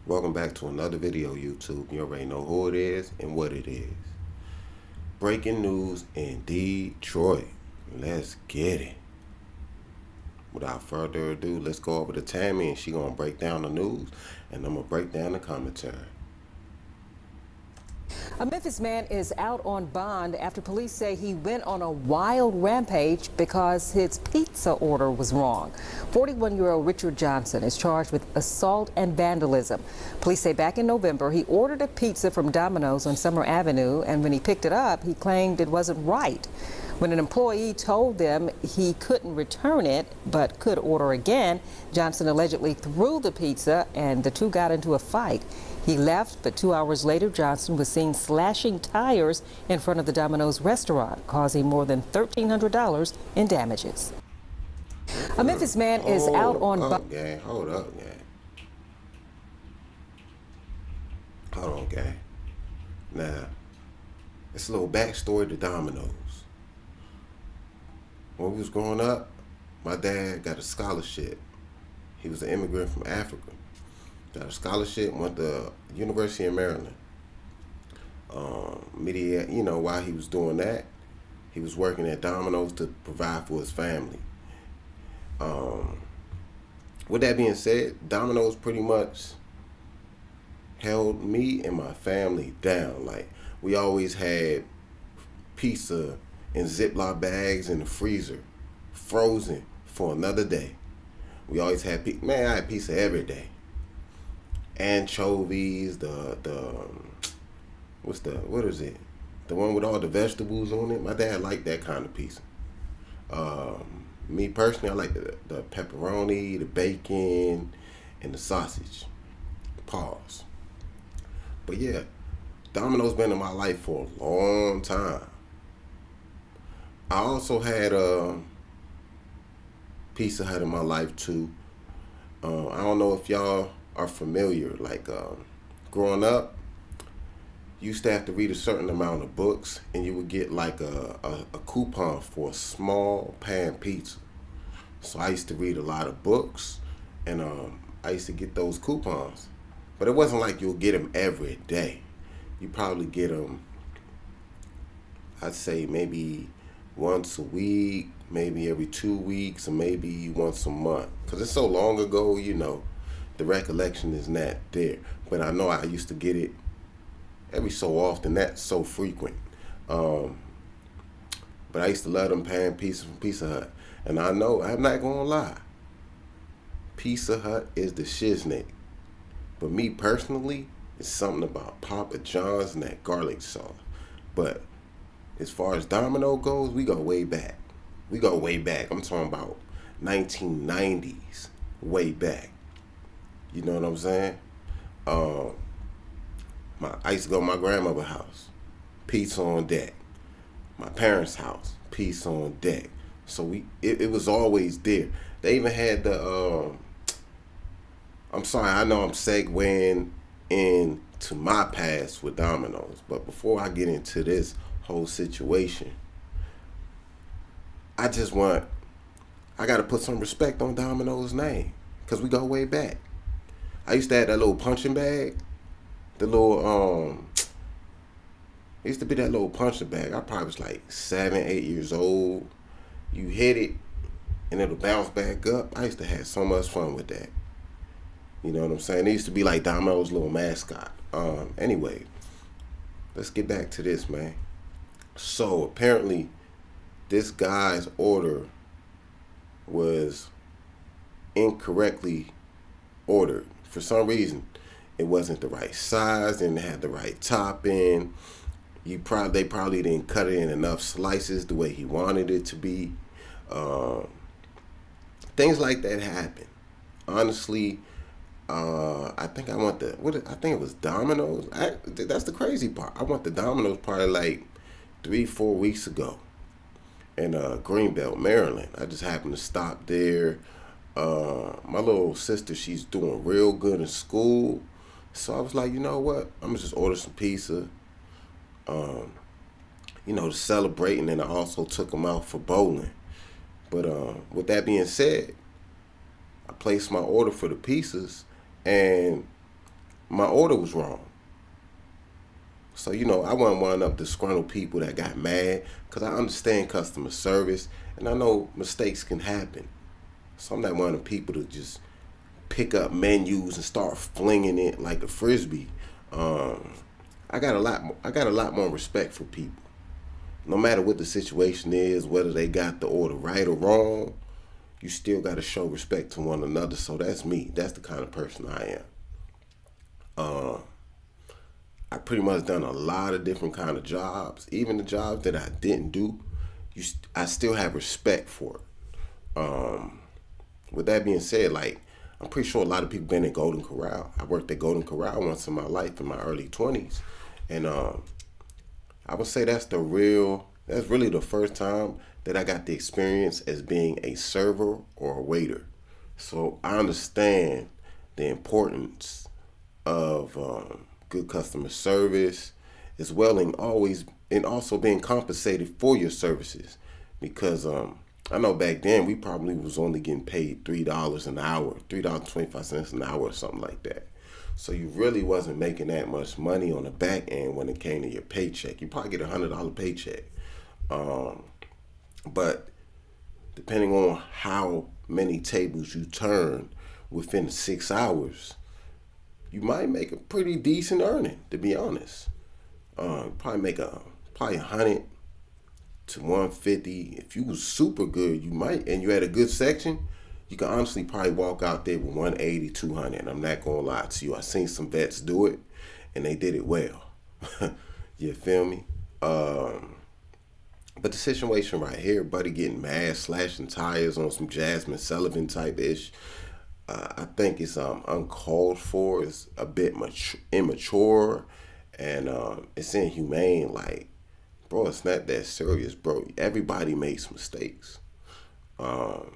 Welcome back to another video, YouTube. You already know who it is and what it is. Breaking news in Detroit. Let's get it. Without further ado, let's go over to Tammy and she gonna break down the news and I'm gonna break down the commentary. A Memphis man is out on bond after police say he went on a wild rampage because his pizza order was wrong. 41-year-old Richard Johnson is charged with assault and vandalism. Police say back in November he ordered a pizza from Dominos on Summer Avenue, and when he picked it up, he claimed it wasn't right. When an employee told them he couldn't return it but could order again, Johnson allegedly threw the pizza and the two got into a fight. He left, but 2 hours later, Johnson was seen slashing tires in front of the Domino's restaurant, causing more than $1,300 in damages. A Memphis man is out on... Hold up, gang. Hold on, gang. Now, it's a little backstory to Domino's. When we was growing up, my dad got a scholarship. He was an immigrant from Africa. Got a scholarship, went to University of Maryland. While he was doing that, he was working at Domino's to provide for his family. With that being said, Domino's pretty much held me and my family down. Like, we always had pizza in Ziploc bags in the freezer, frozen for another day. We always had pizza. Man, I had pizza every day. Anchovies, what is it? The one with all the vegetables on it. My dad liked that kind of pizza. Me personally, I like the pepperoni, the bacon, and the sausage. Pause. But yeah, Domino's been in my life for a long time. I also had Pizza Hut in my life too. I don't know if y'all are familiar. Like growing up, you used to have to read a certain amount of books, and you would get like a coupon for a small pan pizza. So I used to read a lot of books, and I used to get those coupons. But it wasn't like you'll get them every day. You probably get them, I'd say maybe once a week, maybe every 2 weeks, or maybe once a month. Because it's so long ago, the recollection is not there. But I know I used to get it every so often, not so frequent. But I used to love them pan pizza from Pizza Hut. And I know, I'm not gonna lie, Pizza Hut is the shiznit. But me personally, it's something about Papa John's and that garlic sauce. But as far as Domino goes, we go way back. I'm talking about 1990s, way back. You know what I'm saying? I used to go to my grandmother's house, pizza on deck. My parents' house, pizza on deck. So it was always there. They even had I'm sorry, I know I'm segueing into my past with Domino's, but before I get into this whole situation, I gotta put some respect on Domino's name, because we go way back. I used to have that little punching bag, it used to be that little punching bag. I probably was like 7, 8 years old. You hit it and it'll bounce back up. I used to have so much fun with that. You know what I'm saying? It used to be like Domino's little mascot. Anyway, let's get back to this, man. So apparently this guy's order was incorrectly ordered. For some reason, it wasn't the right size, didn't have the right topping. They probably didn't cut it in enough slices the way he wanted it to be. Things like that happen. Honestly, I think I think it was Domino's. That's the crazy part. I went to Domino's probably like 3-4 weeks ago in Greenbelt, Maryland. I just happened to stop there. My little sister, she's doing real good in school. So I was like, you know what? I'm gonna just order some pizza, to celebrate. And then I also took them out for bowling. But with that being said, I placed my order for the pizzas, and my order was wrong. So, I wasn't one of disgruntled people that got mad because I understand customer service and I know mistakes can happen. So I'm not one of the people to just pick up menus and start flinging it like a frisbee. Um, I got a lot more respect for people. No matter what the situation is, whether they got the order right or wrong, you still got to show respect to one another. So that's me. That's the kind of person I am. I pretty much done a lot of different kind of jobs. Even the jobs that I didn't do, I still have respect for it. With that being said, like, I'm pretty sure a lot of people been in Golden Corral. I worked at Golden Corral once in my life in my early 20s. And I would say that's really the first time that I got the experience as being a server or a waiter. So I understand the importance of good customer service as well, and also being compensated for your services, because I know back then we probably was only getting paid $3 an hour, $3.25 an hour or something like that. So you really wasn't making that much money on the back end when it came to your paycheck. You probably get $100 paycheck, but depending on how many tables you turn within 6 hours, you might make a pretty decent earning, to be honest. Probably 100 to 150. If you was super good, you might, and you had a good section, you can honestly probably walk out there with 180, 200. And I'm not gonna lie to you. I seen some vets do it, and they did it well. You feel me? But the situation right here, buddy getting mad, slashing tires on some Jasmine Sullivan type ish, I think it's uncalled for. It's a bit immature, and it's inhumane. Like, bro, it's not that serious, bro. Everybody makes mistakes. You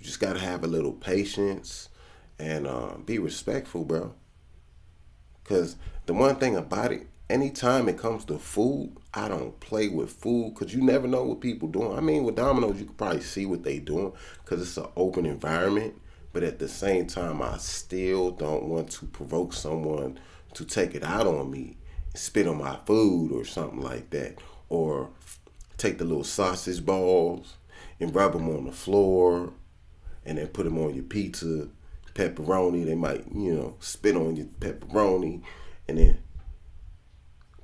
just gotta have a little patience and be respectful, bro. Cause the one thing about it, anytime it comes to food, I don't play with food because you never know what people doing. I mean, with Domino's, you can probably see what they doing because it's an open environment. But at the same time, I still don't want to provoke someone to take it out on me, spit on my food or something like that, or take the little sausage balls and rub them on the floor, and then put them on your pizza, pepperoni. They might, spit on your pepperoni, and then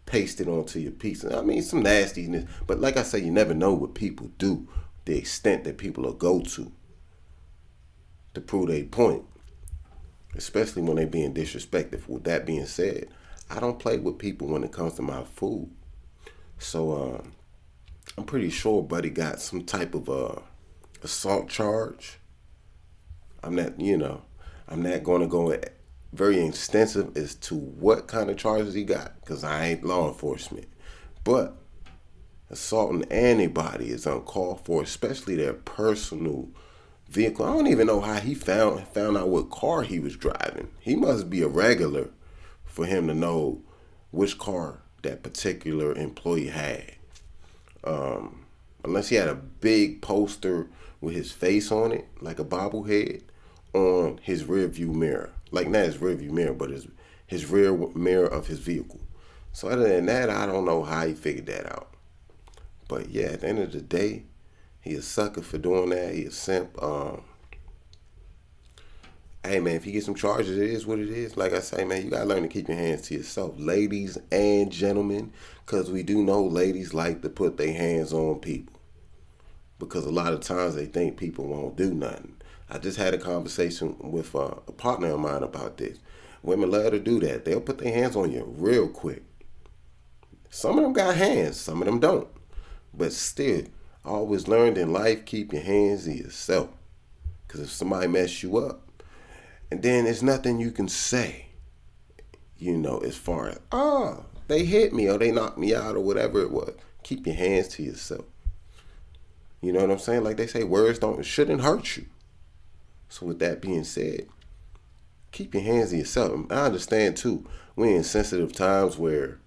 paste it onto your pizza. I mean, some nastiness. But like I say, you never know what people do, the extent that people will go to prove their point, especially when they being disrespectful. With that being said, I don't play with people when it comes to my food. So I'm pretty sure buddy got some type of assault charge. I'm not going to go very extensive as to what kind of charges he got because I ain't law enforcement. But assaulting anybody is uncalled for, especially their personal vehicle. I don't even know how he found out what car he was driving. He must be a regular for him to know which car that particular employee had. Unless he had a big poster with his face on it, like a bobblehead, on his rear view mirror. Like, not his rear view mirror, but his rear mirror of his vehicle. So other than that, I don't know how he figured that out. But yeah, at the end of the day, he a sucker for doing that. He a simp. Hey man, if you get some charges, it is what it is. Like I say, man, you gotta learn to keep your hands to yourself, ladies and gentlemen, because we do know ladies like to put their hands on people because a lot of times they think people won't do nothing. I just had a conversation with a partner of mine about this. Women love to do that. They'll put their hands on you real quick. Some of them got hands, some of them don't. But still, I always learned in life, keep your hands to yourself. Because if somebody mess you up, and then there's nothing you can say, as far as, they hit me or they knocked me out or whatever it was. Keep your hands to yourself. You know what I'm saying? Like they say, words shouldn't hurt you. So with that being said, keep your hands to yourself. And I understand too, we're in sensitive times where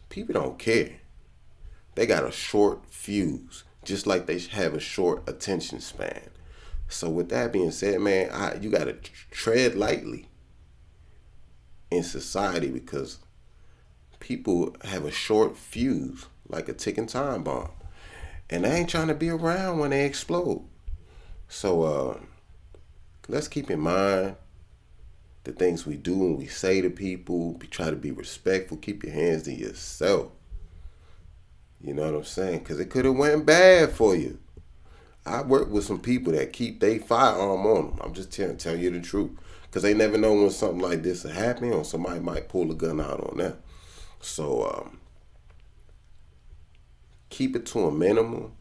people don't care. They got a short fuse, just like they have a short attention span. So with that being said, man, you got to tread lightly. in society because people have a short fuse, like a ticking time bomb, and they ain't trying to be around when they explode. So let's keep in mind the things we do and we say to people. Try to be respectful. Keep your hands to yourself. You know what I'm saying? Because it could have went bad for you. I work with some people that keep their firearm on them. I'm just telling you the truth. Because they never know when something like this will happen or somebody might pull a gun out on them. So keep it to a minimum.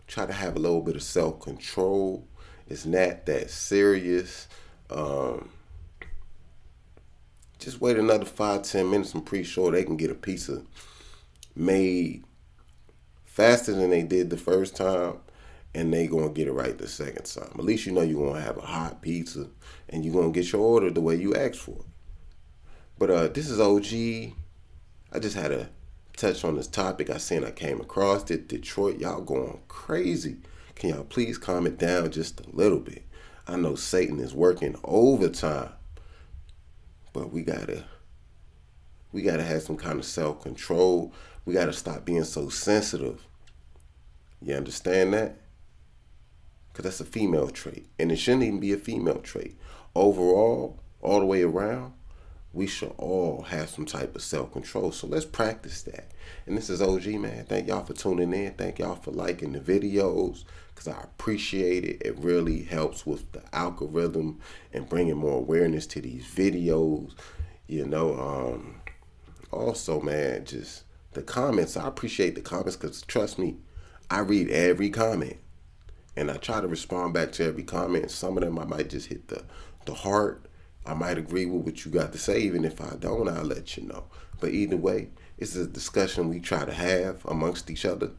Try to have a little bit of self-control. It's not that serious. Just wait another 5-10 minutes. I'm pretty sure they can get a pizza made faster than they did the first time, and they gonna get it right the second time. At least you know you're gonna have a hot pizza and you're gonna get your order the way you asked for it. But this is OG. I just had to touch on this topic. I came across it. Detroit, y'all going crazy. Can y'all please calm it down just a little bit? I know Satan is working overtime, but we gotta have some kind of self-control. We gotta stop being so sensitive. You understand that? Because that's a female trait. And it shouldn't even be a female trait. Overall, all the way around, we should all have some type of self-control. So let's practice that. And this is OG, man. Thank y'all for tuning in. Thank y'all for liking the videos, because I appreciate it. It really helps with the algorithm and bringing more awareness to these videos. You know, also, man, just the comments. I appreciate the comments because, trust me, I read every comment. And I try to respond back to every comment. Some of them I might just hit the heart. I might agree with what you got to say. Even if I don't, I'll let you know. But either way, it's a discussion we try to have amongst each other.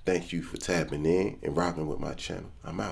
Thank you for tapping in and rocking with my channel. I'm out.